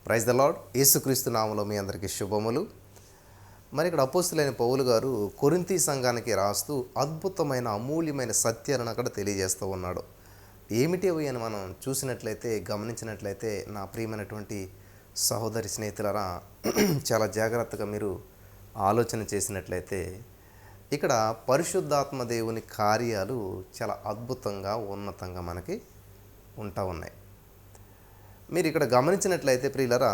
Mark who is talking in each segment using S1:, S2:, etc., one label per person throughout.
S1: Praise the lord. యేసుక్రీస్తు నామములో మీ అందరికీ శుభములు. మరి ఇక్కడ అపోస్తులైన పౌలు గారు కొరింథీ సంఘానికి రాస్తూ అద్భుతమైన అమూల్యమైన సత్యాలను అక్కడ తెలియజేస్తూ ఉన్నాడు. ఏమిటి అవి అని మనం చూసినట్లయితే, గమనించినట్లయితే నా ప్రియమైనటువంటి సహోదరి స్నేహితులరా, చాలా జాగ్రత్తగా మీరు ఆలోచన చేసినట్లయితే ఇక్కడ పరిశుద్ధాత్మ దేవుని కార్యాలు చాలా అద్భుతంగా, ఉన్నతంగా మనకి ఉంటా ఉన్నాయి. మీరు ఇక్కడ గమనించినట్లయితే ప్రియులరా,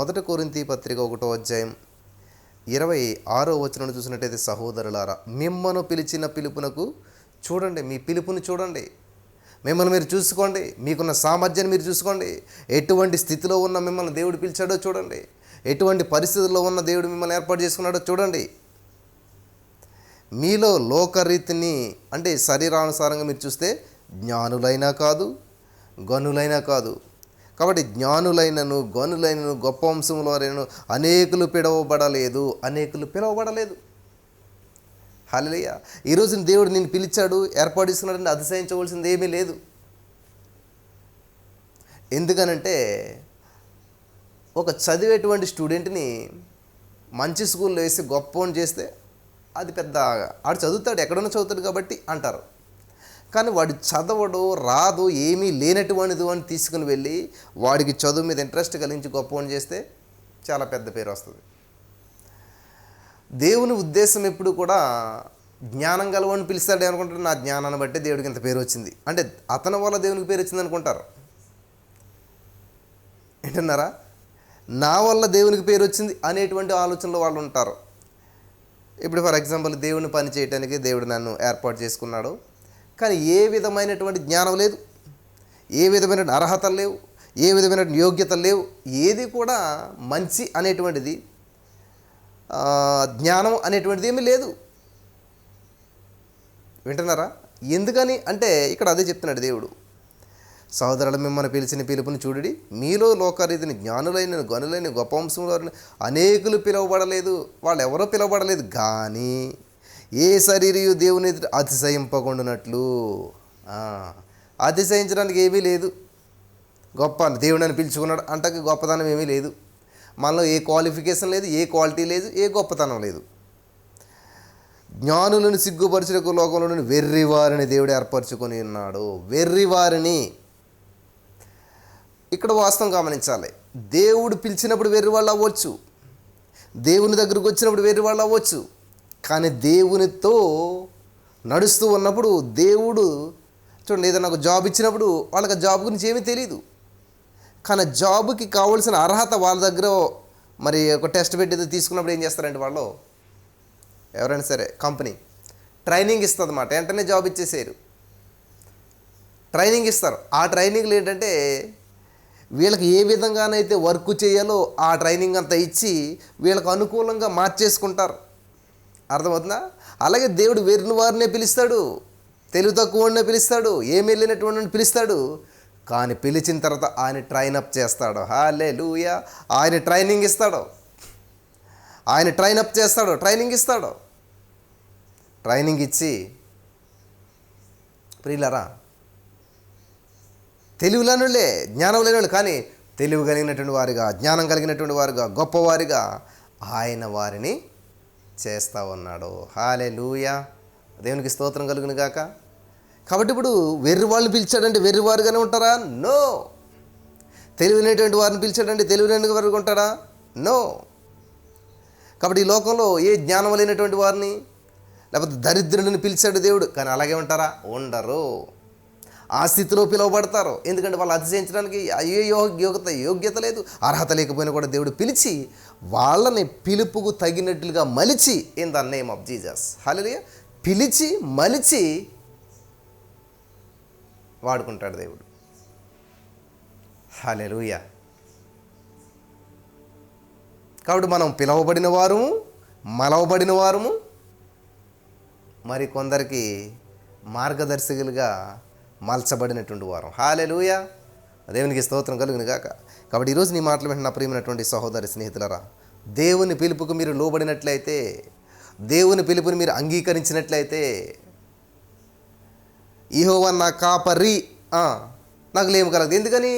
S1: 1 కొరింథీ పత్రిక 1వ అధ్యాయం 26వ వచనం చూసినట్లయితే, సహోదరులారా మిమ్మను పిలిచిన పిలుపునకు చూడండి, మీ పిలుపుని చూడండి, మిమ్మల్ని మీరు చూసుకోండి, మీకున్న సామర్థ్యాన్ని మీరు చూసుకోండి, ఎటువంటి స్థితిలో ఉన్న మిమ్మల్ని దేవుడు పిలిచాడో చూడండి, ఎటువంటి పరిస్థితుల్లో ఉన్న దేవుడు మిమ్మల్ని ఏర్పాటు చేసుకున్నాడో చూడండి. మీలో లోకరీతిని అంటే శరీరానుసారంగా మీరు చూస్తే జ్ఞానులైనా కాదు, గనులైనా కాదు. కాబట్టి జ్ఞానులైనను గనులైనను గొప్ప వంశంలో వారైనను అనేకులు పిలవబడలేదు. హల్లెలూయా. ఈరోజు దేవుడు నిన్ను పిలిచాడు, ఏర్పాటు చేసుకున్నాడని అతిశయించవలసింది ఏమీ లేదు. ఎందుకనంటే ఒక చదివేటువంటి స్టూడెంట్ని మంచి స్కూల్లో వేసి గొప్పని చేస్తే అది పెద్ద, ఆడు చదువుతాడు, ఎక్కడన్నా చదువుతాడు కాబట్టి అంటారు. కానీ వాడు చదవడు, రాదు, ఏమీ లేనటువంటిది అని తీసుకుని వెళ్ళి వాడికి చదువు మీద ఇంట్రెస్ట్ కలిగించి గొప్పని చేస్తే చాలా పెద్ద పేరు వస్తుంది. దేవుని ఉద్దేశం ఎప్పుడు కూడా జ్ఞానం గలవాడిని పిలుస్తాడు అనుకుంటారు. నా జ్ఞానాన్ని బట్టి దేవుడికి ఇంత పేరు వచ్చింది అంటే అతని వల్ల దేవునికి పేరు వచ్చింది అనుకుంటారు. ఏంటన్నారా? నా వల్ల దేవునికి పేరు వచ్చింది అనేటువంటి ఆలోచనలో వాళ్ళు ఉంటారు. ఇప్పుడు ఫర్ ఎగ్జాంపుల్, దేవుని పని చేయడానికి దేవుడు నన్ను ఏర్పాటు చేసుకున్నాడు, కానీ ఏ విధమైనటువంటి జ్ఞానం లేదు, ఏ విధమైన అర్హతలు లేవు, ఏ విధమైన యోగ్యతలు లేవు, ఏది కూడా మంచి అనేటువంటిది, జ్ఞానం అనేటువంటిది ఏమీ లేదు. వింటున్నారా? ఎందుకని అంటే ఇక్కడ అదే చెప్తున్నాడు దేవుడు. సహోదరులు మిమ్మల్ని పిలిచిన పిలుపుని చూడండి, మీలో లోకరీతిని జ్ఞానులైన గనులైన గొప్ప వంశంలో అనేకులు పిలువబడలేదు. వాళ్ళు ఎవరో పిలువబడలేదు, కానీ ఏ శరీరయు దేవుని ఎదుట అతిశయింపకుండానట్లు. అతిశయించడానికి ఏమీ లేదు. గొప్ప దేవుడు అని పిలుచుకున్నాడు అంటకి గొప్పతనం ఏమీ లేదు. మనలో ఏ క్వాలిఫికేషన్ లేదు, ఏ క్వాలిటీ లేదు, ఏ గొప్పతనం లేదు. జ్ఞానులను సిగ్గుపరచుటకు లోకంలోని వెర్రివారిని దేవుడు ఏర్పరచుకొని ఉన్నాడు. వెర్రివారిని ఇక్కడ వాస్తవం గమనించాలి. దేవుడు పిలిచినప్పుడు వెర్రివాళ్ళు అవ్వచ్చు, దేవుని దగ్గరకు వచ్చినప్పుడు వెర్రివాళ్ళు అవ్వచ్చు, కానీ దేవునితో నడుస్తూ ఉన్నప్పుడు దేవుడు చూడండి, ఏదైనా ఒక జాబ్ ఇచ్చినప్పుడు వాళ్ళకి ఆ జాబ్ గురించి ఏమీ తెలియదు, కానీ జాబ్కి కావాల్సిన అర్హత వాళ్ళ దగ్గర మరి ఒక టెస్ట్ పెట్టి తీసుకున్నప్పుడు ఏం చేస్తారంటే వాళ్ళు ఎవరైనా సరే కంపెనీ ట్రైనింగ్ ఇస్తుంది అన్నమాట. వెంటనే జాబ్ ఇచ్చేసారు, ట్రైనింగ్ ఇస్తారు. ఆ ట్రైనింగ్లు ఏంటంటే వీళ్ళకి ఏ విధంగానైతే వర్క్ చేయాలో ఆ ట్రైనింగ్ అంతా ఇచ్చి వీళ్ళకు అనుకూలంగా మార్చేసుకుంటారు. అర్థమవుతుందా? అలాగే దేవుడు వెర్రిన వారినే పిలుస్తాడు, తెలివి తక్కువ వాడినే పిలుస్తాడు, ఏమి వెళ్ళినటువంటి పిలుస్తాడు, కానీ పిలిచిన తర్వాత ఆయన ట్రైన్ అప్ చేస్తాడు. హల్లెలూయా. ఆయన ట్రైనింగ్ ఇస్తాడు, ఆయన ట్రైన్ అప్ చేస్తాడు, ట్రైనింగ్ ఇస్తాడు. ట్రైనింగ్ ఇచ్చి ప్రియులరా, తెలివి లేనివాళ్ళే, జ్ఞానం లేనివాళ్ళు, కానీ తెలివి కలిగినటువంటి వారిగా, జ్ఞానం కలిగినటువంటి వారుగా, గొప్పవారిగా ఆయన వారిని చేస్తూ ఉన్నాడు. హల్లెలూయా. దేవునికి స్తోత్రం కలుగును గాక. కాబట్టి ఇప్పుడు వెర్రి వాళ్ళని పిలిచాడంటే వెర్రివారుగానే ఉంటారా? నో. తెలివినటువంటి వారిని పిలిచాడంటే తెలివినటువంటి వారుగా ఉంటారా? నో. కాబట్టి ఈ లోకంలో ఏ జ్ఞానం లేనటువంటి వారిని, లేకపోతే దరిద్రులను పిలిచాడు దేవుడు, కానీ అలాగే ఉంటారా? ఉండరు. ఆ స్థితిలో పిలువబడతారు. ఎందుకంటే వాళ్ళు అతిశయించడానికి యోగ్యత లేదు, అర్హత లేకపోయినా కూడా దేవుడు పిలిచి వాళ్ళని పిలుపుకు తగినట్లుగా మలిచి, in the name of Jesus, hallelujah, పిలిచి మలిచి వాడుకుంటాడు దేవుడు. హల్లెలూయా. కాబట్టి మనం పిలువబడిన వారము, మలవబడిన వారము, మరి కొందరికి మార్గదర్శకులుగా మలచబడినటువంటి వారం. హల్లెలూయా. దేవునికి స్తోత్రం కలుగును గాక. కాబట్టి ఈరోజు నీ మాటలు వెంటనే నా ప్రియమైనటువంటి సహోదరి స్నేహితులరా, దేవుని పిలుపుకు మీరు లోబడినట్లయితే, దేవుని పిలుపుని మీరు అంగీకరించినట్లయితే, యెహోవా నా కాపరి నాకు లేమి కలగదు. ఎందుకని?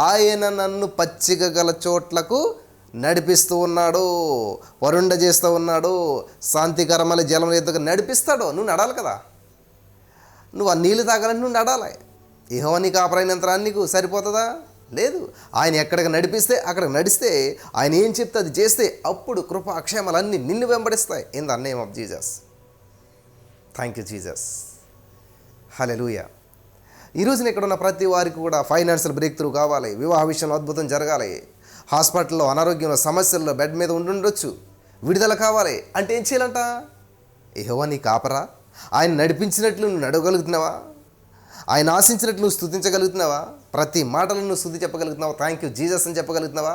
S1: ఆయన నన్ను పచ్చిక గల చోట్లకు నడిపిస్తూ ఉన్నాడు, వరుండ చేస్తూ ఉన్నాడు, శాంతికరమైన జలం ఎద్దుకు నడిపిస్తాడు. నువ్వు నడాలి కదా, నువ్వు ఆ నీళ్ళు తాగాలని నువ్వు నడాలి. యెహోవా నీకు కాపరైనంత నీకు సరిపోతుందా? లేదు. ఆయన ఎక్కడికి నడిపిస్తే అక్కడికి నడిస్తే, ఆయన ఏం చెప్తే అది చేస్తే అప్పుడు కృప అక్షేమాలన్నీ నిన్ను వెంబడిస్తాయి. In the name of Jesus. Thank you Jesus. Hallelujah. ఈరోజున ఇక్కడ ఉన్న ప్రతి వారికి కూడా ఫైనాన్షియల్ బ్రేక్ త్రూ కావాలి, వివాహ విషయంలో అద్భుతం జరగాలి, హాస్పిటల్లో అనారోగ్యంలో సమస్యల్లో బెడ్ మీద ఉండుండొచ్చు, విడుదల కావాలి అంటే ఏం చేయాలంట? యెహోవా నీ కాపరా, ఆయన నడిపించినట్లు నువ్వు నడవగలుగుతున్నావా? ఆయన ఆశించినట్లు నువ్వు స్తుతించగలుగుతున్నావా? ప్రతి మాటలను నువ్వు స్తుతి చెప్పగలుగుతున్నావా? థ్యాంక్ యూ జీసస్ అని చెప్పగలుగుతున్నావా?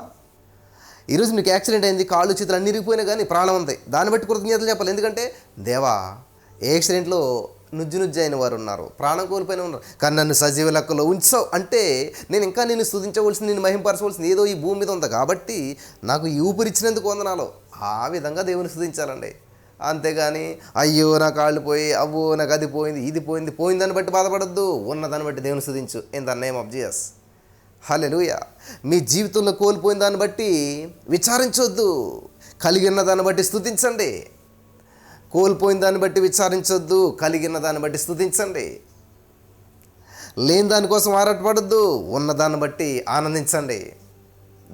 S1: ఈరోజు నీకు యాక్సిడెంట్ అయింది, కాళ్ళు చేతులు అన్నీ ఇరిగిపోయినా కానీ ప్రాణం ఉంది, దాన్ని బట్టి కృతజ్ఞతలు చెప్పాలి. ఎందుకంటే దేవా, ఏ యాక్సిడెంట్లో నుజ్జు అయిన వారు ఉన్నారు, ప్రాణం కోల్పోయిన ఉన్నారు, కానీ నన్ను సజీవ లెక్కలో ఉంచావు అంటే నేను ఇంకా నిన్ను స్తుతించవలసింది, నేను మహింపరచవలసింది ఏదో ఈ భూమి మీద ఉంది కాబట్టి నాకు ఈ ఊపిరిచ్చినందుకు వందనాలు. ఆ విధంగా దేవుని స్తుతించాలండి. అంతేగాని అయ్యో నా కాళ్ళు పోయి, అవ్వో నాకు అది పోయింది, ఇది పోయింది, పోయిందని బట్టి బాధపడద్దు, ఉన్నదాన్ని బట్టి దేవుని స్తుతించు. In the name of Jesus. Hallelujah. మీ జీవితంలో కోల్పోయిన దాన్ని బట్టి విచారించొద్దు, కలిగిన దాన్ని బట్టి స్తుతించండి. కోల్పోయిన దాన్ని బట్టి విచారించొద్దు, కలిగిన దాన్ని బట్టి స్తుతించండి. లేని దానికోసం ఆరాటపడద్దు, ఉన్నదాన్ని బట్టి ఆనందించండి.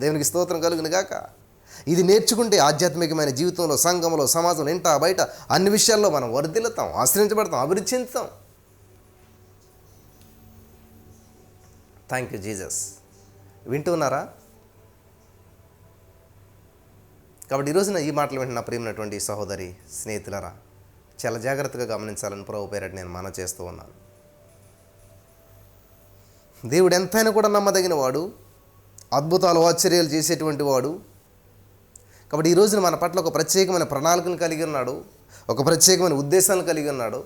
S1: దేవునికి స్తోత్రం కలుగును గాక. ఇది నేర్చుకుంటే ఆధ్యాత్మికమైన జీవితంలో, సంఘంలో, సమాజంలో, ఇంట బయట అన్ని విషయాల్లో మనం వర్ధిల్లుతాం, ఆశ్రయించబడతాం, అభివృద్ధి చెందుతాం. Thank you Jesus. వింటున్నారా? కాబట్టి ఈరోజున ఈ మాటలు వింటున్న ప్రియమైనటువంటి సహోదరి స్నేహితులరా, చాలా జాగ్రత్తగా గమనించాలని ప్రభు పేరట నేను మనవి చేస్తూ ఉన్నాను. దేవుడు ఎంతైనా కూడా నమ్మదగిన వాడు, అద్భుతాలు ఆశ్చర్యాలు చేసేటువంటి వాడు. కాబట్టి ఈ రోజున మన పట్ల ఒక ప్రత్యేకమైన ప్రణాళికను కలిగి ఉన్నాడు, ఒక ప్రత్యేకమైన ఉద్దేశాలను కలిగి ఉన్నాడు.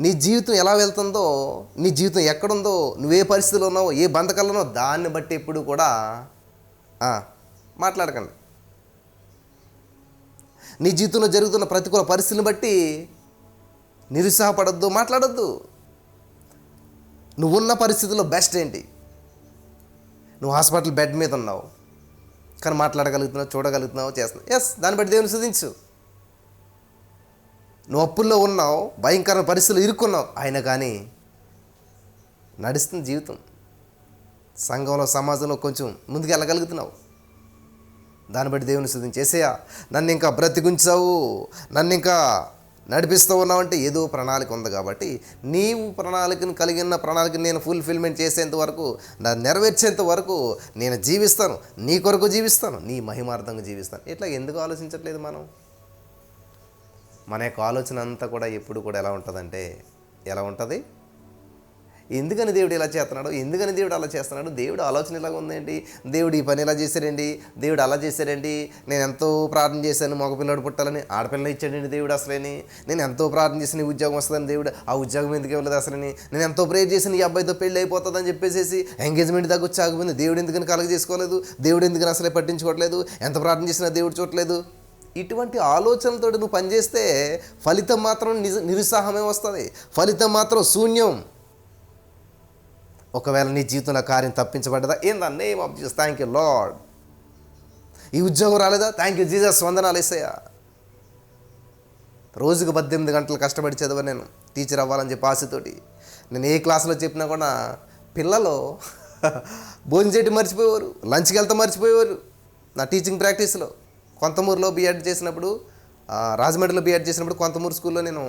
S1: నీ జీవితం ఎలా వెళ్తుందో, నీ జీవితం ఎక్కడుందో, నువ్వే పరిస్థితిలో ఉన్నావో, ఏ బంధకాల్లో ఉన్నావో, దాన్ని బట్టి ఎప్పుడు కూడా మాట్లాడకండి. నీ జీవితంలో జరుగుతున్న ప్రతికూల పరిస్థితులను బట్టి నిరుత్సాహపడద్దు, మాట్లాడొద్దు. నువ్వున్న పరిస్థితుల్లో బెస్ట్ ఏంటి? నువ్వు హాస్పిటల్ బెడ్ మీద ఉన్నావు కానీ మాట్లాడగలుగుతున్నావు, చూడగలుగుతున్నావు, చేస్తున్నావు. ఎస్, దాన్ని బట్టి దేవుని స్తుతించు. నువ్వు అప్పుల్లో ఉన్నావు, భయంకరమైన పరిస్థితులు ఇరుక్కున్నావు, అయినా కానీ నడుస్తుంది జీవితం. సంఘంలో, సమాజంలో కొంచెం ముందుకు వెళ్ళగలుగుతున్నావు, దాన్ని బట్టి దేవుని స్తుతించు. యేసయ్యా, నన్ను ఇంకా బ్రతికించావు, నన్ను ఇంకా నడిపిస్తూ ఉన్నావు అంటే ఏదో ప్రణాళిక ఉంది. కాబట్టి నీవు ప్రణాళికను కలిగిన ప్రణాళికను నేను ఫుల్ఫిల్మెంట్ చేసేంత వరకు, దాన్ని నెరవేర్చేంత వరకు నేను జీవిస్తాను, నీ కొరకు జీవిస్తాను, నీ మహిమార్థంగా జీవిస్తాను. ఇట్లా ఎందుకు ఆలోచించట్లేదు మనం? మన యొక్క ఆలోచన అంతా కూడా ఎప్పుడు కూడా ఎలా ఉంటుందంటే, ఎలా ఉంటుంది? ఎందుకని దేవుడు ఇలా చేస్తున్నాడు, ఎందుకని దేవుడు అలా చేస్తున్నాడు, దేవుడు ఆలోచన ఇలాగ ఉందేంటి, దేవుడు ఈ పని ఇలా చేశాడండి, దేవుడు అలా చేశాడండి, నేను ఎంతో ప్రార్థన చేశాను మగపిల్లడు పుట్టాలని, ఆడపిల్లని ఇచ్చాడండి దేవుడు అసలేని, నేను ఎంతో ప్రార్థన చేసిన ఈ ఉద్యోగం వస్తుందని, దేవుడు ఆ ఉద్యోగం ఎందుకు ఇవ్వలేదు అసలని, నేను ఎంతో ప్రేర్ చేసిన ఈ అబ్బాయితో పెళ్ళి అయిపోతుందని చెప్పేసి ఎంగేజ్మెంట్ దగ్గర వచ్చి ఆగిపోయింది, దేవుడు ఎందుకని కలగ చేసుకోలేదు, దేవుడు ఎందుకని అసలే పట్టించుకోవట్లేదు, ఎంత ప్రార్థన చేసినా దేవుడు చూడలేదు. ఇటువంటి ఆలోచనలతో నువ్వు పనిచేస్తే ఫలితం మాత్రం నిరుత్సాహమే వస్తుంది, ఫలితం మాత్రం శూన్యం. ఒకవేళ నీ జీవితంలో కార్యం తప్పించబడ్డదా, in the name of Jesus, thank you Lord. ఈ ఉద్యోగం రాలేదా, థ్యాంక్ యూ జీసస్, వందనాలు యేసయ్యా. రోజుకు 18 గంటలు కష్టపడి చదివా నేను, టీచర్ అవ్వాలని చెప్పి ఆశతోటి. నేను ఏ క్లాసులో చెప్పినా కూడా పిల్లలు భోజనం చేయడం మర్చిపోయేవారు, లంచ్కి వెళ్తా మర్చిపోయేవారు. నా టీచింగ్ ప్రాక్టీస్లో కొంతమూరులో బీఎడ్ చేసినప్పుడు, రాజమండ్రిలో బీఎడ్ చేసినప్పుడు కొంతమూరు స్కూల్లో నేను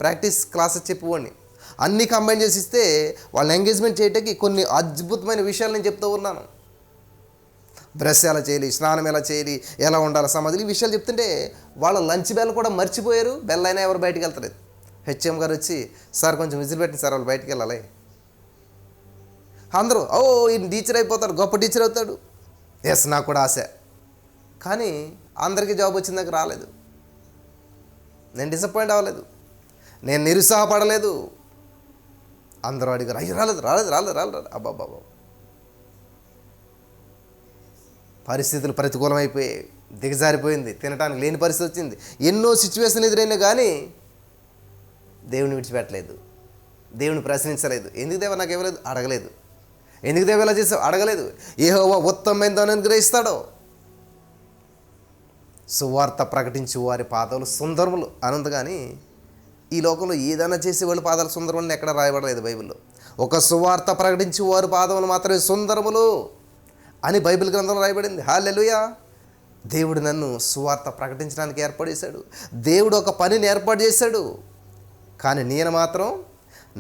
S1: ప్రాక్టీస్ క్లాసెస్ చెప్పేవాడిని. అన్నీ కంబైన్ చేసి ఇస్తే వాళ్ళని ఎంగేజ్మెంట్ చేయడానికి కొన్ని అద్భుతమైన విషయాలు నేను చెప్తూ ఉన్నాను. బ్రష్ ఎలా చేయాలి, స్నానం ఎలా చేయాలి, ఎలా ఉండాలి సమాజంలో, ఈ విషయాలు చెప్తుంటే వాళ్ళ లంచ్ బెల్ కూడా మర్చిపోయారు. బెల్ అయినా ఎవరు బయటికి వెళ్తలేదు. హెచ్ఎం గారు వచ్చి, సార్ కొంచెం విజిల్ పెట్టండి సార్, వాళ్ళు బయటికి వెళ్ళాలి. అందరూ ఈయన టీచర్ అయిపోతాడు, గొప్ప టీచర్ అవుతాడు. ఎస్, నాకు కూడా ఆశ. కానీ అందరికీ జాబ్ వచ్చిన దగ్గర రాలేదు. నేను డిసప్పాయింట్ అవ్వలేదు, నేను నిరుత్సాహపడలేదు. అందరూ అడిగారు, అయ్యో రాలేదు రాలేదు రాలేదు రాలేదు అబ్బాబ్బాబా. పరిస్థితులు ప్రతికూలమైపోయాయి, దిగజారిపోయింది, తినడానికి లేని పరిస్థితి వచ్చింది, ఎన్నో సిచ్యువేషన్ ఎదురైనా కానీ దేవుని విడిచిపెట్టలేదు, దేవుని ప్రశ్నించలేదు. ఎందుకు దేవా నాకు ఇవ్వలేదు? అడగలేదు. ఎందుకు దేవా ఇలా చేసావు? అడగలేదు. యెహోవా ఉత్తమమైనదాన్ని అనుగ్రహిస్తాడో. సువార్త ప్రకటించు వారి పాదాలు సుందరములు అనంత. కానీ ఈ లోకంలో ఏదైనా చేసే వాళ్ళ పాదాలు సుందరములని ఎక్కడ రాయబడలేదు బైబిల్లో. ఒక సువార్త ప్రకటించు వారి పాదములు మాత్రమే సుందరములు అని బైబిల్ గ్రంథంలో రాయబడింది. హల్లెలూయా. దేవుడు నన్ను సువార్త ప్రకటించడానికి ఏర్పాటు చేశాడు. దేవుడు ఒక పనిని ఏర్పాటు చేశాడు. కానీ నేను మాత్రం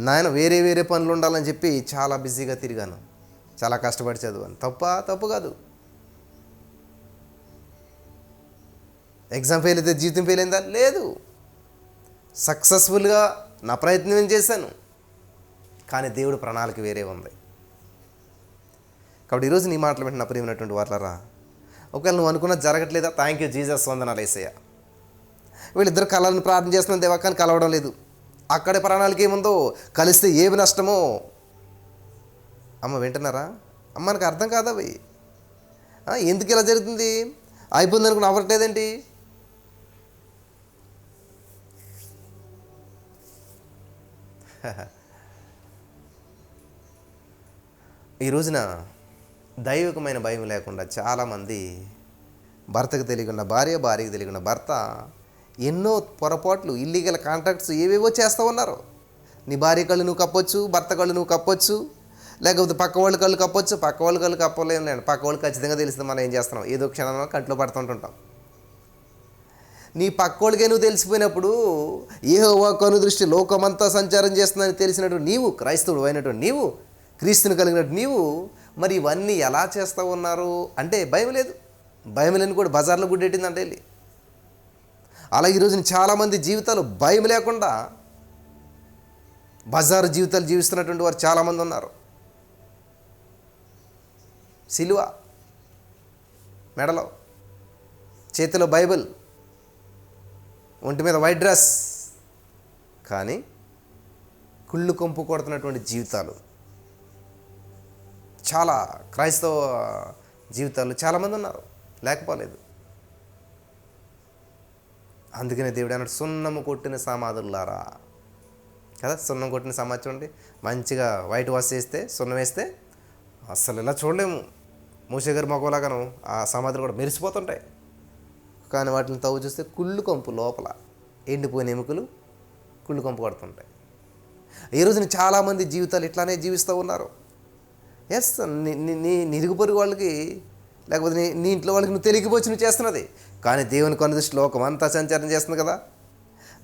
S1: నాయన వేరే వేరే పనులు ఉండాలని చెప్పి చాలా బిజీగా తిరిగాను, చాలా కష్టపడి చదివాను. తప్పు కాదు. ఎగ్జామ్ ఫెయిల్ అయితే జీవితం ఫెయిల్ అయిందా? లేదు. సక్సెస్ఫుల్గా నా ప్రయత్నం నేను చేశాను. కానీ దేవుడు ప్రణాళిక వేరే ఉంది. కాబట్టి ఈరోజు నీ మాటలు వింటున్న ప్రియమైనటువంటి వారలారా, ఒకవేళ నువ్వు అనుకున్నది జరగట్లేదా? థ్యాంక్ యూ జీసస్, వందనాలు యేసయ్య. వీళ్ళిద్దరు కలవాలని ప్రార్థన చేస్తున్న దేవా, కానీ కలవడం లేదు. అక్కడే ప్రణాళిక ఏముందో, కలిస్తే ఏమి నష్టమో. అమ్మ వింటున్నారా? అమ్మ నాకు అర్థం కాదా అవి? ఎందుకు ఇలా జరుగుతుంది? అయిపోయింది అనుకుని అవ్వట్లేదేంటి? ఈ రోజున దైవికమైన భయం లేకుండా చాలామంది భర్తకు తెలియకుండా భార్య, భార్యకు తెలియకుండా భర్త ఎన్నో పొరపాట్లు, ఇల్లీగల్ కాంట్రాక్ట్స్ ఏవేవో చేస్తూ ఉన్నారు. నీ భార్య కళ్ళు నువ్వు కప్పొచ్చు, భర్త కళ్ళు నువ్వు కప్పొచ్చు, లేకపోతే పక్క వాళ్ళ కళ్ళు కప్పొచ్చు. పక్క వాళ్ళ కళ్ళు కప్పలేం లేండి, పక్క వాళ్ళు ఖచ్చితంగా తెలుస్తుంది మనం ఏం చేస్తున్నాం. ఏదో క్షణంలో కంట్లో పడుతుంటుంటాం. నీ పక్కోళ్ళకే నువ్వు తెలిసిపోయినప్పుడు యెహోవా కనుదృష్టి లోకమంతా సంచారం చేస్తుందని తెలిసినట్టు నీవు, క్రైస్తవుడు అయినటువంటి నీవు, క్రీస్తుని కలిగినట్టు నీవు మరి ఇవన్నీ ఎలా చేస్తూ ఉన్నారు అంటే భయం లేదు. భయం లేని కూడా బజార్లో గుడ్డెట్టిందంటే వెళ్ళి. అలాగే ఈరోజున చాలామంది జీవితాలు భయం లేకుండా బజారు జీవితాలు జీవిస్తున్నటువంటి వారు చాలామంది ఉన్నారు. సిలువ మెడలో, చేతిలో బైబిల్, ఒంటి మీద వైట్ డ్రెస్, కానీ కుళ్ళు కొంపు కొడుతున్నటువంటి జీవితాలు చాలా క్రైస్తవ జీవితాలు చాలామంది ఉన్నారు, లేకపోలేదు. అందుకనే దేవుడు అన్నాడు, సున్నము కొట్టిన సమాధులారా కదా. సున్నం కొట్టిన సమాధి చూడండి, మంచిగా వైట్ వాష్ చేస్తే, సున్నం వేస్తే అస్సలు ఇలా చూడలేము. మూసే గారి మొక్కలాగాను ఆ సమాధులు కూడా మెరిసిపోతుంటాయి. కానీ వాటిని తవ్వు చూస్తే కుళ్ళు కొంపు, లోపల ఎండిపోయిన ఎముకలు కుళ్ళు కొంపు కొడుతుంటాయి. ఈ రోజున చాలామంది జీవితాలు ఇట్లానే జీవిస్తూ ఉన్నారు. ఎస్, నీ నిరుగు పొరుగు వాళ్ళకి, లేకపోతే నీ ఇంట్లో వాళ్ళకి నువ్వు తెలియకపోవచ్చు నువ్వు చేస్తున్నది. కానీ దేవుని కనుదృష్టి లోకం అంతా సంచారం చేస్తుంది కదా.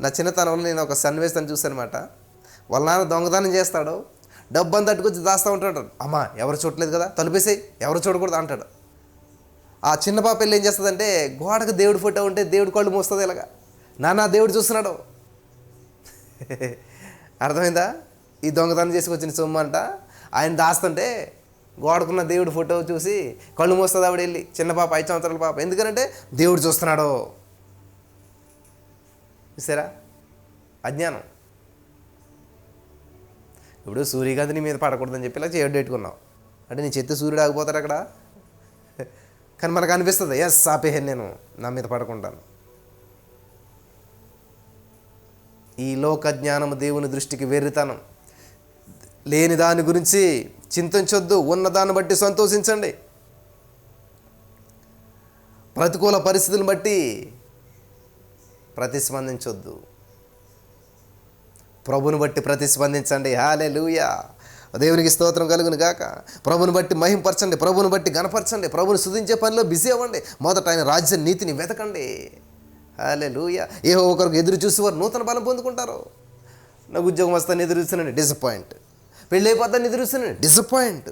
S1: నా చిన్నతనంలో నేను ఒక సన్నివేశాన్ని చూశానమాట. వాళ్ళ నాన్న దొంగతనం చేస్తాడు, డబ్బు అంతా తట్టుకొచ్చి దాస్తూ ఉంటాడు. అమ్మ ఎవరు చూడలేదు కదా, తలుపేసేయి, ఎవరు చూడకూడదు అంటాడు. ఆ చిన్న పాప వెళ్ళి ఏం చేస్తుందంటే, గోడకు దేవుడి ఫోటో ఉంటే దేవుడి కళ్ళు మూస్తుంది ఇలాగా, నాన్న దేవుడు చూస్తున్నాడు. అర్థమైందా? ఈ దొంగతనం చేసుకొచ్చిన సొమ్ము అంట ఆయన దాస్తుంటే గోడకున్న దేవుడి ఫోటో చూసి కళ్ళు మూస్తుంది ఆవిడ వెళ్ళి, చిన్న పాప, 5 సంవత్సరాల పాప. ఎందుకంటే దేవుడు చూస్తున్నాడు. చూసారా అజ్ఞానం. ఇప్పుడు సూర్యకాంతి నీ మీద పడకూడదని చెప్పి ఇలా చేయడం పెట్టుకున్నావు అంటే నీ చెత్త సూర్యుడు ఆగిపోతాడు అక్కడ. కానీ మనకు అనిపిస్తుంది, ఎస్ ఆపేహన్, నేను నా మీద పడుకుంటాను. ఈ లోక జ్ఞానము దేవుని దృష్టికి వెర్రితనం. లేని దాని గురించి చింతించొద్దు, ఉన్నదాన్ని బట్టి సంతోషించండి. ప్రతికూల పరిస్థితులను బట్టి ప్రతిస్పందించొద్దు, ప్రభుని బట్టి ప్రతిస్పందించండి. హల్లెలూయా, దేవునికి స్తోత్రం కలుగును గాక. ప్రభుని బట్టి మహింపరచండి, ప్రభుని బట్టి గణపరచండి, ప్రభుని స్తుతించే పనిలో బిజీ అవ్వండి. మొదట ఆయన రాజ్య నీతిని వెతకండి. హల్లెలూయా. ఏవో ఒకరికి ఎదురు చూసి వారు నూతన బలం పొందుకుంటారు. నాకు ఉద్యోగం వస్తాను ఎదురు చూస్తానండి, డిసప్పాయింట్. పెళ్ళి అయిపోతాను ఎదురు చూస్తానండి, డిసప్పాయింట్.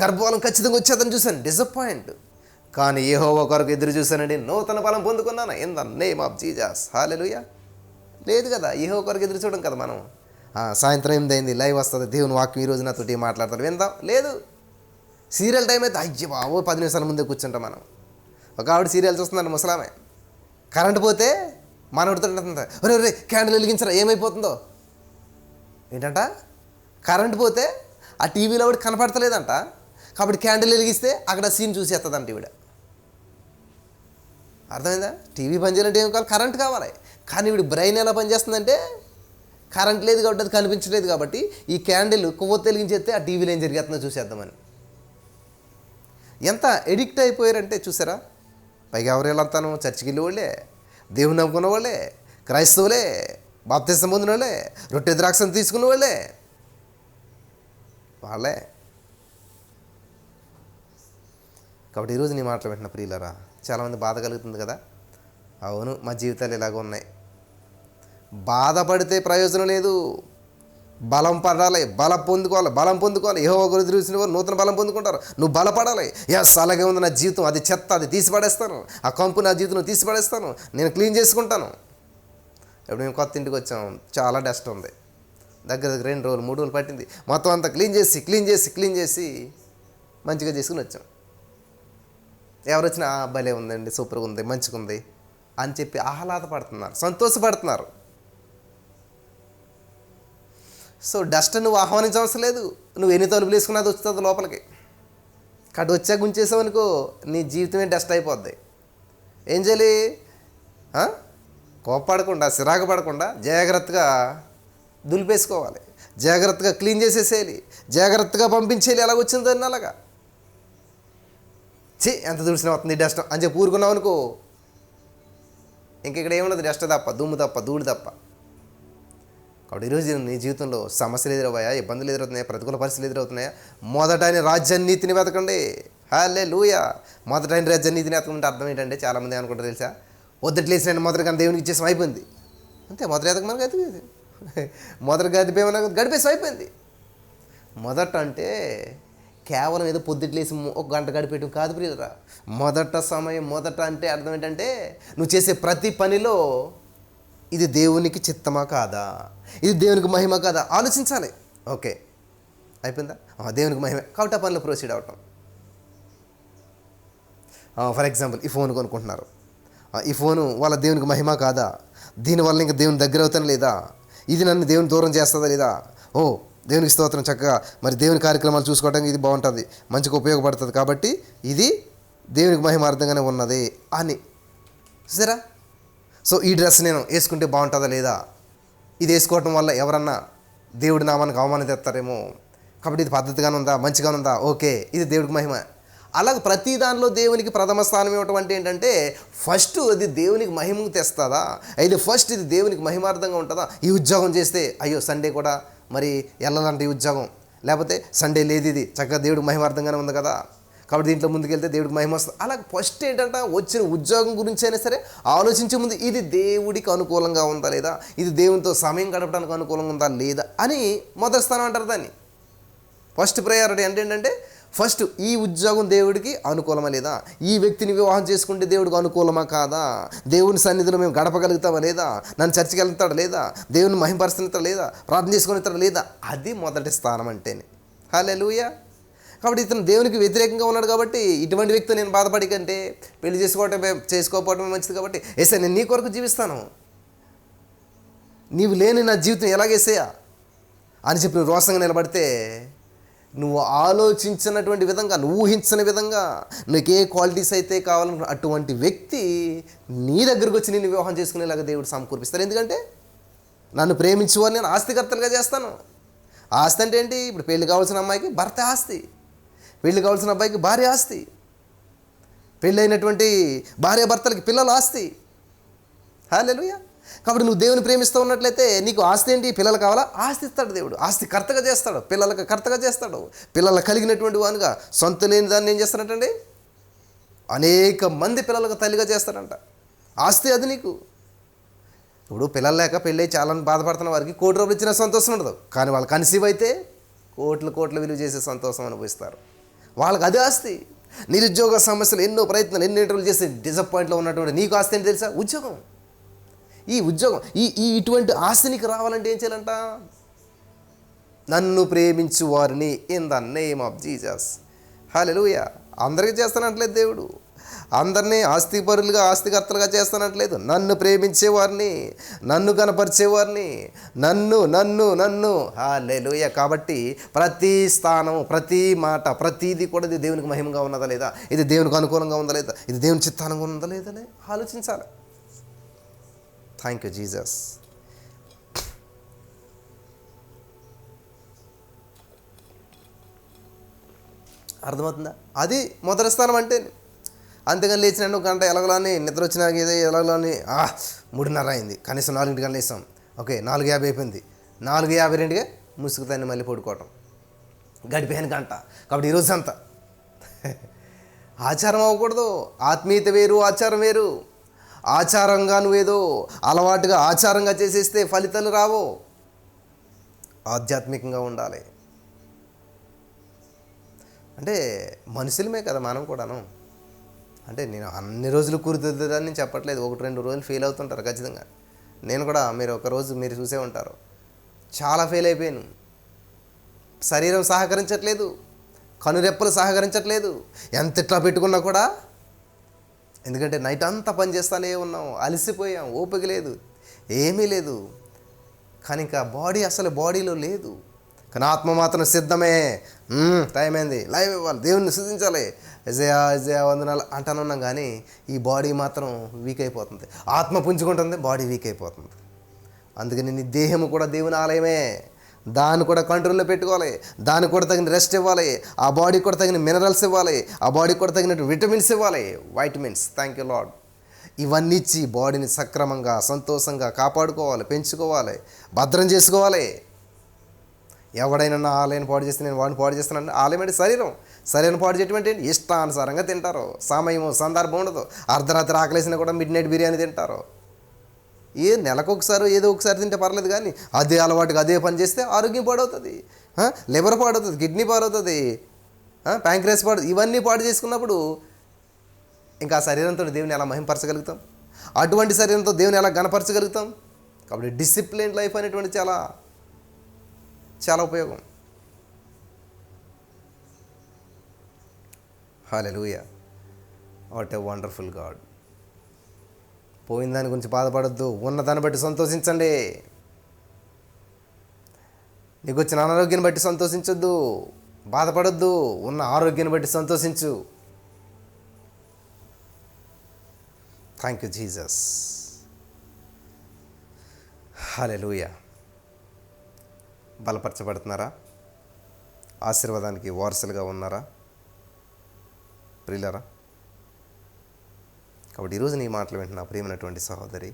S1: గర్భఫలం ఖచ్చితంగా వచ్చేదని చూశాను, డిసప్పాయింట్. కానీ యెహోవా కొరకు ఎదురు చూశానండి, నూతన బలం పొందుకున్నాను in the name of Jesus. Hallelujah. లేదు కదా, యెహోవా కొరకు ఎదురు చూడడం కదా మనం. సాయంత్రం 8 అయింది, లైవ్ వస్తుంది, దేవుని వాక్యం ఈరోజు నాతోటి మాట్లాడతారు, విందాం. లేదు, సీరియల్ టైం అయితే అయ్యి బాబో 10 నిమిషాల ముందే కూర్చుంటాం మనం. ఒక ఆవిడ సీరియల్ చూస్తుందండి, ముసలామే. కరెంట్ పోతే మనోడితో రే క్యాండిల్ వెలిగించరా, ఏమైపోతుందో ఏంటంట. కరెంట్ పోతే ఆ టీవీలో ఆవిడ కనపడతలేదంట, కాబట్టి క్యాండిల్ వెలిగిస్తే అక్కడ సీన్ చూసేస్తుందంట ఈవిడ. అర్థమైందా? టీవీ పనిచేయాలంటే ఏం కావాలి, కరెంట్ కావాలి. కానీ ఈవిడ బ్రెయిన్ ఎలా పనిచేస్తుందంటే కరెంట్ లేదు కాబట్టి అది కనిపించలేదు కాబట్టి ఈ క్యాండిల్ కొవ్వొత్తి వెలిగించేస్తే ఆ టీవీలో ఏం జరిగేస్తుందో చూసేద్దామని. ఎంత ఎడిక్ట్ అయిపోయారంటే చూసారా. పైగా ఎవరెళ్ళంతాను చర్చికి వెళ్ళే వాళ్ళే, దేవుని నమ్ముకున్న వాళ్ళే, క్రైస్తవులే, బాప్తిసం పొందిన వాళ్ళే, రొట్టె ద్రాక్షను తీసుకున్న వాళ్ళే, వాళ్ళే. కాబట్టి ఈరోజు నీ మాటలు వింటున్న ప్రియులారా, చాలామంది బాధ కలుగుతుంది కదా. అవును, మా జీవితాలు ఇలాగ ఉన్నాయి. బాధపడితే ప్రయోజనం లేదు. బలం పడాలి, బలం పొందుకోవాలి. యెహోవా గురించి తెలిసిన వారు నూతన బలం పొందుకుంటారు. నువ్వు బలపడాలి. ఎస్, అలాగే ఉంది నా జీవితం, అది చెత్త, అది తీసి పడేస్తాను. ఆ కంపు నా జీవితం తీసి పడేస్తాను, నేను క్లీన్ చేసుకుంటాను. ఇప్పుడు మేము కొత్త ఇంటికి వచ్చాం, చాలా డస్ట్ ఉంది. దగ్గర 2 రోజులు 3 రోజులు పట్టింది. మొత్తం అంతా క్లీన్ చేసి మంచిగా చేసుకుని వచ్చాం. ఎవరు వచ్చినా భలే ఉందండి, సూపర్గా ఉంది, మంచిగా ఉంది అని చెప్పి ఆహ్లాదపడుతున్నారు, సంతోషపడుతున్నారు. సో డస్ట్ నువ్వు ఆహ్వానించవలసిన లేదు. నువ్వు ఎన్ని తలుపులు వేసుకున్నా అది వస్తుంది లోపలికి. కాబట్టి వచ్చాక ఉంచేసావనుకో నీ జీవితమే డస్ట్ అయిపోద్ది. ఏం చేయాలి? కోప్పడకుండా, సిరాకు పడకుండా జాగ్రత్తగా దులిపేసుకోవాలి, జాగ్రత్తగా క్లీన్ చేసేసేయాలి, జాగ్రత్తగా పంపించేయాలి. ఎలాగ వచ్చిందో అని అలాగా ఎంత దుడిసిన వస్తుంది డస్ట్ అని చెప్పి ఊరుకున్నావు అనుకో, ఇంక ఇక్కడ ఏమున్నది, డస్ట్ తప్ప, దుమ్ము తప్ప, ధూళి తప్ప. కాబట్టి ఈరోజు నీ జీవితంలో సమస్యలు ఎదురవ్వాయా, ఇబ్బందులు ఎదురవుతున్నాయా, ప్రతికూల పరిస్థితులు ఎదురవుతున్నాయా? మొదట ఆయన రాజ్యాన్ని, నీతిని వెతకండి. హల్లెలూయా. మొదట ఆయన రాజ్యాన్ని, నీతిని వెతకంటే అర్థం ఏంటంటే, చాలామంది అనుకుంటారు తెలుసా, పొద్దుట్లేసి నేను మొదటి కానీ దేవునికి ఇచ్చేసాం, అయిపోయింది అంతే. మొదటి ఎదకమని గతిపేది, మొదటి గదిపేమన్నా గడిపేసి అయిపోయింది. మొదట అంటే కేవలం ఏదో పొద్దుట్లేసి 1 గంట గడిపేయటం కాదు ప్రియులరా. మొదట అంటే అర్థం ఏంటంటే, నువ్వు చేసే ప్రతి పనిలో ఇది దేవునికి చిత్తమా కాదా, ఇది దేవునికి మహిమ కాదా ఆలోచించాలి. ఓకే, అయిపోయిందా, దేవునికి మహిమ, కాబట్టి ఆ పనిలో ప్రొసీడ్ అవటం. ఫర్ ఎగ్జాంపుల్, ఈ ఫోన్ కొనుక్కుంటున్నారు. ఈ ఫోను వాళ్ళ దేవునికి మహిమ కాదా, దీనివల్ల ఇంకా దేవుని దగ్గర అవుతాను లేదా, ఇది నన్ను దేవుని దూరం చేస్తుందా లేదా, దేవునికి స్తోత్రం, చక్కగా మరి దేవుని కార్యక్రమాలు చూసుకోవడానికి ఇది బాగుంటుంది, మంచిగా ఉపయోగపడుతుంది, కాబట్టి ఇది దేవునికి మహిమార్థంగానే ఉన్నది అని చూసారా. సో ఈ డ్రెస్ నేను వేసుకుంటే బాగుంటుందా లేదా, ఇది వేసుకోవటం వల్ల ఎవరన్నా దేవుడి నామానికి అవమానం తెస్తారేమో, కాబట్టి ఇది పద్ధతిగానే ఉందా, మంచిగానే ఉందా, ఓకే, ఇది దేవుడికి మహిమ. అలాగే ప్రతి దానిలో దేవునికి ప్రథమ స్థానం ఇవ్వటం అంటే ఏంటంటే, ఫస్ట్ అది దేవునికి మహిమకు తెస్తుందా, అయితే ఫస్ట్ ఇది దేవునికి మహిమార్థంగా ఉంటుందా. ఈ ఉద్యోగం చేస్తే అయ్యో సండే కూడా మరి వెళ్ళాలంటే ఈ ఉద్యోగం, లేకపోతే సండే లేదు, ఇది చక్కగా దేవుడికి మహిమార్థంగానే ఉంది కదా, కాబట్టి దీంట్లో ముందుకెళ్తే దేవుడికి మహిమ వస్తుంది. అలాగే ఫస్ట్ ఏంటంటే, వచ్చిన ఉద్యోగం గురించి అయినా సరే ఆలోచించే ముందు ఇది దేవుడికి అనుకూలంగా ఉందా లేదా, ఇది దేవునితో సమయం గడపడానికి అనుకూలంగా ఉందా లేదా అని మొదటి స్థానం అంటారు దాన్ని. ఫస్ట్ ప్రయారిటీ అంటే ఏంటంటే, ఫస్ట్ ఈ ఉద్యోగం దేవుడికి అనుకూలమా లేదా, ఈ వ్యక్తిని వివాహం చేసుకుంటే దేవుడికి అనుకూలమా కాదా, దేవుని సన్నిధిలో మేము గడపగలుగుతామా లేదా, నన్ను చర్చికి వెళ్తాడా లేదా, దేవుని మహిమపరుస్తాడా లేదా, ప్రార్థన చేసుకుని ఇస్తాడా లేదా, అది మొదటి స్థానం అంటేనే. హల్లెలూయా. కాబట్టి ఇతను దేవునికి వ్యతిరేకంగా ఉన్నాడు కాబట్టి ఇటువంటి వ్యక్తితో నేను బాధపడి కంటే పెళ్లి చేసుకోకపోవటమే మంచిది. కాబట్టి ఏసయ్యా నేను నీ కొరకు జీవిస్తాను, నీవు లేని నా జీవితం ఎలాగేసేయా అని చెప్పి నువ్వు రోషంగా నిలబడితే, నువ్వు ఆలోచించినటువంటి విధంగా, నువ్వు ఊహించిన విధంగా నీకు ఏ క్వాలిటీస్ అయితే కావాలనుకున్న అటువంటి వ్యక్తి నీ దగ్గరకు వచ్చి నేను వివాహం చేసుకునేలాగా దేవుడు సమకూర్పిస్తాడు. ఎందుకంటే నన్ను ప్రేమించేవారు నేను ఆస్తికర్తలుగా చేస్తాను. ఆస్తి అంటే ఏంటి? ఇప్పుడు పెళ్లి కావాల్సిన అమ్మాయికి భర్త ఆస్తి, పెళ్లి కావాల్సిన అబ్బాయికి భార్య ఆస్తి, పెళ్ళైనటువంటి భార్య భర్తలకి పిల్లల ఆస్తి. హల్లెలూయా. కాబట్టి నువ్వు దేవుని ప్రేమిస్తూ ఉన్నట్లయితే నీకు ఆస్తి ఏంటి? పిల్లలు కావాలా? ఆస్తి ఇస్తాడు దేవుడు, ఆస్తి కర్తగా చేస్తాడు, పిల్లలకు కర్తగా చేస్తాడు. పిల్లలు కలిగినటువంటి వానుగా సొంత లేని దాన్ని ఏం చేస్తాడంటే అనేక మంది పిల్లలకు తల్లిగా చేస్తాడంట. ఆస్తి అది నీకు. ఇప్పుడు పిల్లలు లేక పెళ్ళి చాలా బాధపడుతున్న వారికి 1 కోటి రూపాయలు ఇచ్చిన సంతోషం ఉండదు, కానీ వాళ్ళు కన్సీవ్ అయితే కోట్ల విలువ చేసే సంతోషం అనుభవిస్తారు. వాళ్ళకి అదే ఆస్తి. నిరుద్యోగ సమస్యలు, ఎన్నో ప్రయత్నాలు, ఎన్నో ఇంటర్వ్యూలు చేసి డిసప్పాయింట్లో ఉన్నటువంటి నీకు ఆస్తి ఏంటి తెలుసా? ఉద్యోగం. ఈ ఉద్యోగం, ఇటువంటి ఆస్తి నీకు రావాలంటే ఏం చేయాలంట? నన్ను ప్రేమించు వారిని in the name of Jesus. Hallelujah. అందరికీ చేస్తానట్లేదు దేవుడు, అందరినీ ఆస్తిపరులుగా ఆస్తికర్తలుగా చేస్తానట్లేదు. నన్ను ప్రేమించేవారిని, నన్ను కనపరిచేవారిని, నన్ను నన్ను నన్ను హల్లెలూయా. కాబట్టి ప్రతి స్థానం, ప్రతి మాట, ప్రతిదీ కూడా ఇది దేవునికి మహిమగా ఉన్నదా లేదా, ఇది దేవునికి అనుకూలంగా ఉందా లేదా, ఇది దేవుని చిత్తానంగా ఉందా లేదా ఆలోచించాలి. Thank you Jesus. అర్థమవుతుందా? అది మొదటి స్థానం అంటే. అంతేగాని లేచినాను ఒక గంట ఎలాగోని నిద్ర వచ్చినా ఏదో ఎలాగోని 3:30 అయింది, కనీసం 4 లేసాం, ఓకే 4:50 అయిపోయింది, 4:52కే ముసుగుతాన్ని మళ్ళీ పడుకోవటం, గడిపోయాను గంట. కాబట్టి ఈరోజు అంతా ఆచారం అవ్వకూడదు. ఆత్మీయత వేరు, ఆచారం వేరు. ఆచారంగా నువ్వేదో అలవాటుగా ఆచారంగా చేసేస్తే ఫలితాలు రావు. ఆధ్యాత్మికంగా ఉండాలి. అంటే మనుషులమే కదా మనం కూడాను. అంటే నేను అన్ని రోజులు కుదురుతుందని చెప్పట్లేదు, 1-2 రోజులు ఫెయిల్ అవుతుంటారు ఖచ్చితంగా. నేను కూడా మీరు ఒకరోజు మీరు చూసే ఉంటారు, చాలా ఫెయిల్ అయిపోయాను. శరీరం సహకరించట్లేదు, కనురెప్పలు సహకరించట్లేదు, ఎంత ఇట్లా పెట్టుకున్నా కూడా. ఎందుకంటే నైట్ అంతా పని చేస్తానే ఉన్నాం, అలసిపోయాం, ఓపిక లేదు, ఏమీ లేదు. కానీ ఇంకా బాడీలో లేదు. కానీ ఆత్మ మాత్రం సిద్ధమే. టైం అయింది, లైవ్ ఇవ్వాలి, దేవుణ్ణి స్తుతించాలి, ఎజయా వందనాలు అంటానున్నాం. కానీ ఈ బాడీ మాత్రం వీక్ అయిపోతుంది. ఆత్మ పుంజుకుంటుంది, బాడీ వీక్ అయిపోతుంది. అందుకని నీ దేహము కూడా దేవుని ఆలయమే. దాన్ని కూడా కంట్రోల్లో పెట్టుకోవాలి, దానికి కూడా తగిన రెస్ట్ ఇవ్వాలి, ఆ బాడీకి కూడా తగిన మినరల్స్ ఇవ్వాలి, ఆ బాడీకి కూడా తగినట్టు విటమిన్స్ ఇవ్వాలి, వైటమిన్స్. Thank you lord. ఇవన్నీ ఇచ్చి బాడీని సక్రమంగా సంతోషంగా కాపాడుకోవాలి, పెంచుకోవాలి, భద్రం చేసుకోవాలి. ఎవడైనా నా ఆలయాన్ని పాడు చేస్తే నేను వాడిని పాడు చేస్తానంటే, ఆలయం అంటే శరీరం పాడు చేయటం అంటే ఇష్టానుసారంగా తింటారు. సమయము సందర్భం ఉండదు. అర్ధరాత్రి ఆకలేసినా కూడా మిడ్ నైట్ బిర్యానీ తింటారు. నెలకొకసారి ఏదో ఒకసారి తింటే పర్లేదు, కానీ అదే అలవాటుగా అదే పని చేస్తే ఆరోగ్యం పాడవుతుంది, లివర్ పాడవుతుంది, కిడ్నీ పాడవుతుంది, ప్యాంక్రియాస్ పాడు. ఇవన్నీ పాడు చేసుకున్నప్పుడు ఇంకా ఆ శరీరంతో దేవుని ఎలా మహింపరచగలుగుతాం? అటువంటి శరీరంతో దేవుని ఎలా గణపరచగలుగుతాం? కాబట్టి డిసిప్లిన్ లైఫ్ అనేటువంటి చాలా చాలా ఉపయోగం. Hallelujah. What a wonderful God. పోయిన దాని గురించి బాధపడద్దు, ఉన్నదాన్ని బట్టి సంతోషించండి. నీకు వచ్చిన అనారోగ్యాన్ని బట్టి సంతోషించొద్దు, బాధపడొద్దు. ఉన్న ఆరోగ్యాన్ని బట్టి సంతోషించు. Thank you Jesus. హల్లెలూయా. బలపరచబడుతున్నారా? ఆశీర్వాదానికి వారసులుగా ఉన్నారా ప్రియులారా? కాబట్టి ఈరోజు నీ మాటలు వింటున్న ప్రియమైనటువంటి సహోదరి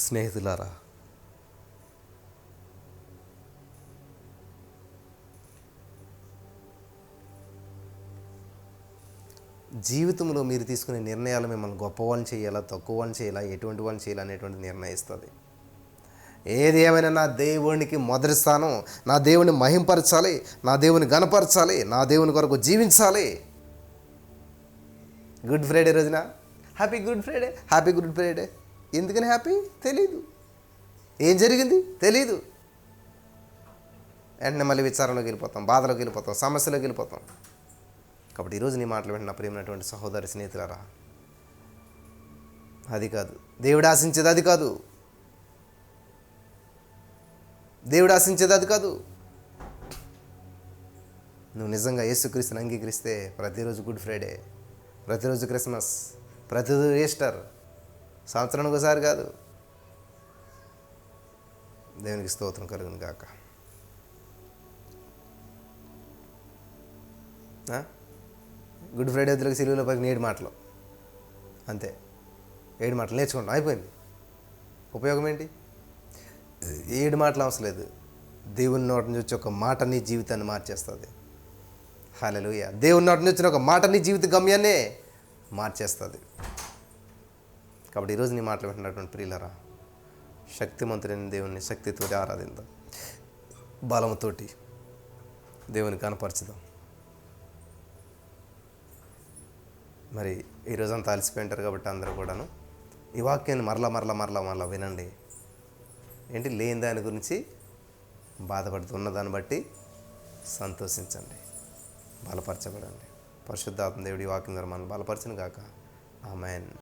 S1: స్నేహితులారా, జీవితంలో మీరు తీసుకునే నిర్ణయాలు మిమ్మల్ని గొప్పవాళ్ళని చేయాలా, తక్కువ వాళ్ళని చేయాలా, ఎటువంటి వాళ్ళని చేయాలా అనేటువంటి నిర్ణయిస్తుంది. ఏది ఏమైనా నా దేవునికి మొదటి స్థానం. నా దేవుని మహింపరచాలి, నా దేవుని గణపరచాలి, నా దేవుని కొరకు జీవించాలి. గుడ్ ఫ్రైడే రోజున happy good Friday, happy good Friday. ఎందుకని హ్యాపీ తెలీదు, ఏం జరిగింది తెలీదు. వెంటనే మళ్ళీ విచారణలోకి వెళ్ళిపోతాం, బాధలోకి వెళ్ళిపోతాం, సమస్యలోకి వెళ్ళిపోతాం. కాబట్టి ఈరోజు నీ మాటలు వింటున్న ప్రియమైనటువంటి సహోదరి స్నేహితులారా, అది కాదు దేవుడు ఆశించేది, అది కాదు దేవుడు ఆశించేది, అది కాదు. నువ్వు నిజంగా యేసుక్రీస్తుని అంగీకరిస్తే ప్రతిరోజు గుడ్ ఫ్రైడే, ప్రతిరోజు క్రిస్మస్, ప్రతిరోజు ఈస్టర్, సంవత్సరానికి ఒకసారి కాదు. దేవునికి స్తోత్రం కలుగును గాక. గుడ్ ఫ్రైడే వద్దులకు సిలువలో పైకి 7 మాటలు, అంతే. 7 మాటలు నేర్చుకోండి, అయిపోయింది. ఉపయోగం ఏంటి? 7 మాటలు అవసరం లేదు. దేవుని నోటి నుంచి వచ్చి ఒక మాట నీ జీవితాన్ని మార్చేస్తుంది. హల్లెలూయా. దేవుని నోటి నుంచి వచ్చిన ఒక మాట నీ జీవిత గమ్యాన్నే మార్చేస్తుంది. కాబట్టి ఈరోజు నీ మాటలు వింటున్నటువంటి ప్రియులరా, శక్తిమంతుడైన దేవుని శక్తితో ఆరాధిద్దాం, బలముతోటి దేవుని కనపరచుదాం. మరి ఈరోజంతా అలసిపోయింటారు కాబట్టి అందరూ కూడాను ఈ వాక్యాన్ని మరలా వినండి. ఏంటి? లేని దాని గురించి బాధపడుతున్న దాన్ని బట్టి సంతోషించండి, బలపరచబడండి. పరిశుద్ధాత్మ దేవుడి వాక్యం ద్వారా మనం బలపరచును గాక. ఆమేన్.